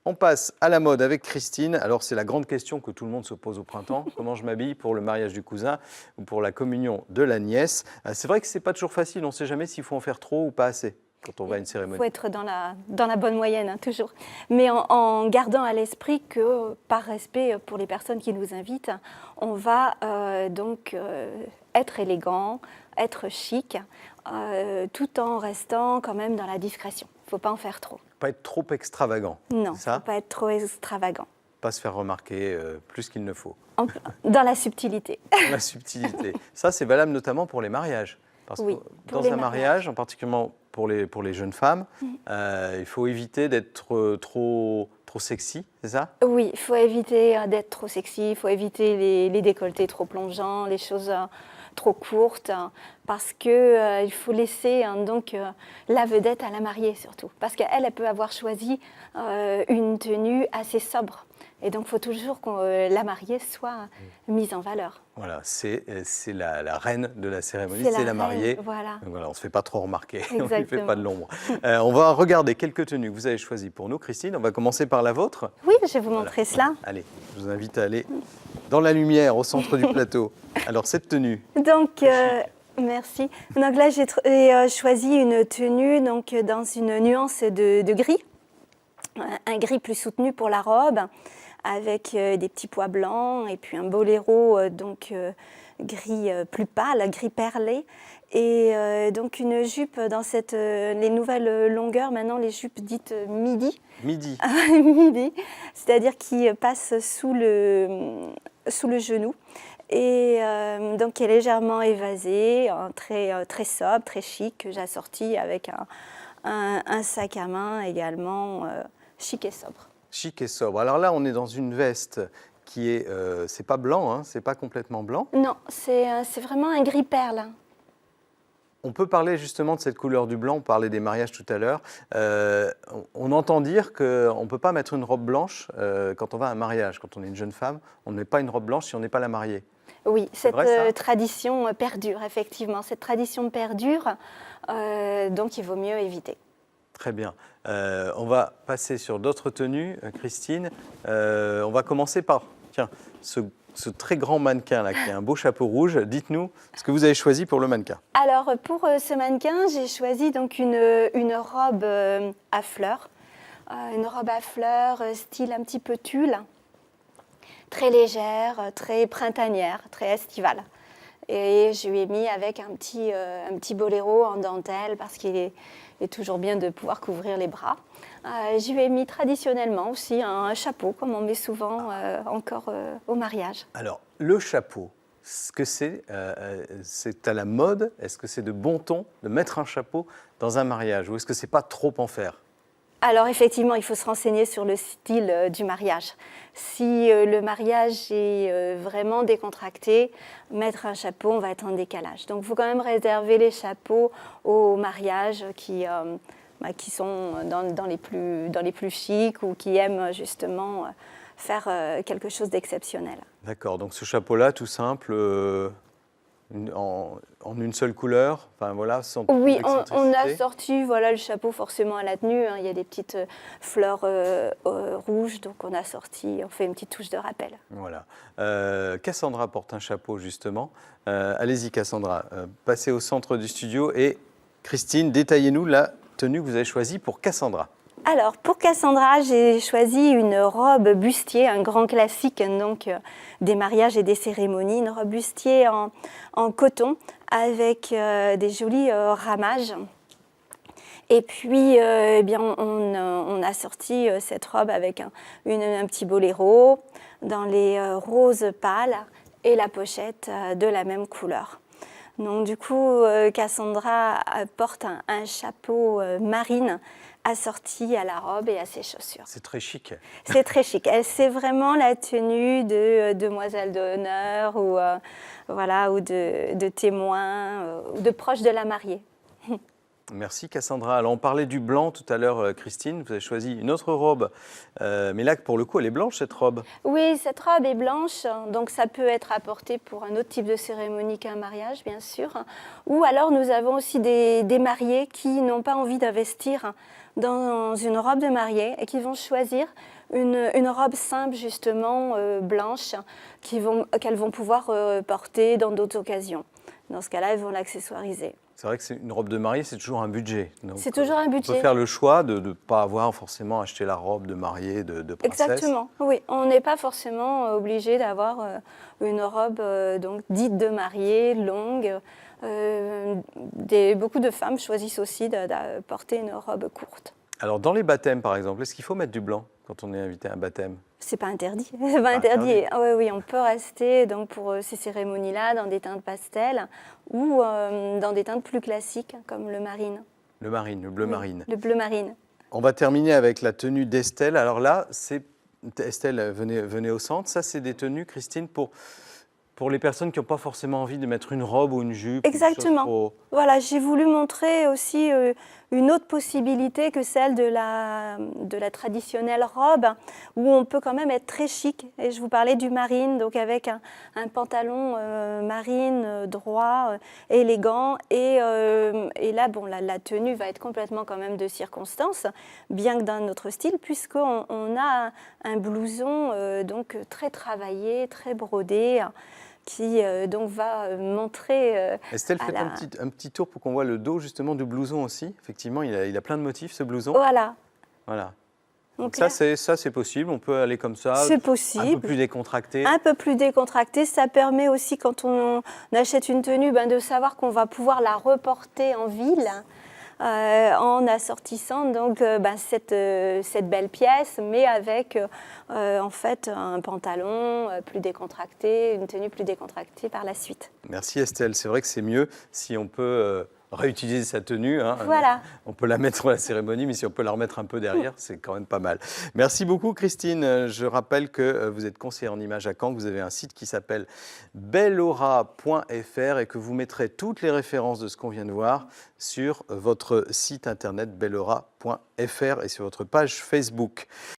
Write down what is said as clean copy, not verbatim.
On passe à la mode avec Christine. Alors, c'est la grande question que tout le monde se pose au printemps. Comment je m'habille pour le mariage du cousin ou pour la communion de la nièce? C'est vrai que ce n'est pas toujours facile. On ne sait jamais s'il faut en faire trop ou pas assez quand on va à une Il cérémonie. faut être dans la bonne moyenne, hein, toujours. Mais en gardant à l'esprit que, par respect pour les personnes qui nous invitent, on va être élégant, être chic, tout en restant quand même dans la discrétion. Il ne faut pas en faire trop. Pas être trop extravagant. Non, il ne ça faut pas être trop extravagant. Pas se faire remarquer plus qu'il ne faut. Dans la subtilité. Dans la subtilité. Ça, c'est valable notamment pour les mariages. Parce Oui, que dans un mariage, en particulier pour les jeunes femmes, il faut éviter d'être trop sexy, c'est ça? Oui, il faut éviter d'être trop sexy, il faut éviter les décolletés trop plongeants, les choses trop courtes, parce qu'il faut laisser la vedette à la mariée surtout. Parce qu'elle peut avoir choisi une tenue assez sobre. Et donc, il faut toujours que la mariée soit mise en valeur. Voilà, c'est la reine de la cérémonie, C'est la la mariée. reine, voilà. Donc voilà, on ne se fait pas trop remarquer, on ne lui fait Exactement. pas de l'ombre. On va regarder quelques tenues que vous avez choisies pour nous, Christine. On va commencer par la vôtre. Oui, je vais vous montrer cela. Allez, je vous invite à aller dans la lumière, au centre du plateau. Alors, cette tenue. Donc, merci. Donc là, j'ai choisi une tenue dans une nuance de gris. Un gris plus soutenu pour la robe, avec des petits pois blancs et puis un boléro gris plus pâle, gris perlé. Et donc une jupe dans les nouvelles longueurs, maintenant les jupes dites midi. Midi. Midi, c'est-à-dire qui passent sous le genou. Et donc qui est légèrement évasée, très sobre, très chic, que j'ai assorti avec un sac à main également chic et sobre. Chic et sobre. Alors là, on est dans une veste qui est, c'est pas blanc, hein, c'est pas complètement blanc. Non, c'est vraiment un gris perle. On peut parler justement de cette couleur du blanc, on parlait des mariages tout à l'heure. On entend dire qu'on ne peut pas mettre une robe blanche quand on va à un mariage. Quand on est une jeune femme, on ne met pas une robe blanche si on n'est pas la mariée. Oui, cette vrai, tradition perdure, effectivement. Cette tradition perdure, donc il vaut mieux éviter. Très bien. On va passer sur d'autres tenues, Christine. On va commencer par ce très grand mannequin là, qui a un beau chapeau rouge. Dites-nous ce que vous avez choisi pour le mannequin. Alors, pour ce mannequin, j'ai choisi donc une robe à fleurs. Une robe à fleurs, style un petit peu tulle, très légère, très printanière, très estivale. Et je lui ai mis avec un petit boléro en dentelle parce qu'il est toujours bien de pouvoir couvrir les bras. Je lui ai mis traditionnellement aussi un chapeau, comme on met souvent encore au mariage. Alors, le chapeau, ce que c'est à la mode? Est-ce que c'est de bon ton de mettre un chapeau dans un mariage? Ou est-ce que c'est pas trop en faire? Alors effectivement, il faut se renseigner sur le style du mariage. Si le mariage est vraiment décontracté, mettre un chapeau, on va être en décalage. Donc il faut quand même réserver les chapeaux aux mariages qui sont dans les plus chics ou qui aiment justement faire quelque chose d'exceptionnel. D'accord, donc ce chapeau-là, tout simple, en une seule couleur, enfin voilà, sans Oui, excentricité. on a sorti le chapeau forcément à la tenue. Il y a des petites fleurs rouges, donc on fait une petite touche de rappel. Voilà. Cassandra porte un chapeau justement. Allez-y Cassandra, passez au centre du studio et Christine, détaillez-nous la tenue que vous avez choisie pour Cassandra. Alors, pour Cassandra, j'ai choisi une robe bustier, un grand classique donc, des mariages et des cérémonies, une robe bustier en coton avec des jolis ramages. Et puis, on a sorti cette robe avec un petit boléro dans les roses pâles et la pochette de la même couleur. Donc, du coup, Cassandra porte un chapeau marine assorti à la robe et à ses chaussures. C'est très chic. C'est très chic. C'est vraiment la tenue de demoiselle d'honneur ou de témoin ou de proche de la mariée. Merci Cassandra. Alors on parlait du blanc tout à l'heure, Christine. Vous avez choisi une autre robe, mais là pour le coup elle est blanche cette robe. Oui, cette robe est blanche, donc ça peut être apporté pour un autre type de cérémonie qu'un mariage, bien sûr. Ou alors nous avons aussi des mariés qui n'ont pas envie d'investir dans une robe de mariée et qui vont choisir une robe simple, justement, blanche, qu'elles vont pouvoir porter dans d'autres occasions. Dans ce cas-là, elles vont l'accessoiriser. C'est vrai que c'est une robe de mariée, c'est toujours un budget. C'est toujours un budget. On peut faire le choix de ne pas avoir forcément acheté la robe de mariée de princesse. Exactement, oui. On n'est pas forcément obligé d'avoir une robe donc, dite de mariée, longue. Beaucoup de femmes choisissent aussi de porter une robe courte. Alors, dans les baptêmes, par exemple, est-ce qu'il faut mettre du blanc quand on est invité à un baptême? C'est pas interdit. C'est pas interdit. Ah, oui, on peut rester donc, pour ces cérémonies-là dans des teintes pastel ou dans des teintes plus classiques comme le marine. Le marine, le bleu marine. Le bleu marine. On va terminer avec la tenue d'Estelle. Alors là, Estelle, venez au centre. Ça, c'est des tenues, Christine, pour les personnes qui n'ont pas forcément envie de mettre une robe ou une jupe. Exactement. Voilà, j'ai voulu montrer aussi une autre possibilité que celle de la traditionnelle robe, où on peut quand même être très chic. Et je vous parlais du marine, donc avec un pantalon marine droit, élégant. Et là, bon, la tenue va être complètement quand même de circonstance, bien que d'un autre style, puisqu'on a un blouson donc très travaillé, très brodé, qui donc va montrer... Estelle, faites un petit tour pour qu'on voit le dos justement du blouson aussi. Effectivement, il a plein de motifs ce blouson. Voilà. Voilà. Donc ça, c'est possible, on peut aller comme ça. C'est possible. Un peu plus décontracté. Un peu plus décontracté. Ça permet aussi, quand on achète une tenue, de savoir qu'on va pouvoir la reporter en ville. En assortissant donc cette belle pièce, mais avec en fait un pantalon plus décontracté, une tenue plus décontractée par la suite. Merci Estelle, c'est vrai que c'est mieux si on peut réutiliser sa tenue. Hein. Voilà. On peut la mettre pour la cérémonie, mais si on peut la remettre un peu derrière, c'est quand même pas mal. Merci beaucoup Christine. Je rappelle que vous êtes conseillère en images à Caen, que vous avez un site qui s'appelle bellaura.fr et que vous mettrez toutes les références de ce qu'on vient de voir sur votre site internet bellaura.fr et sur votre page Facebook.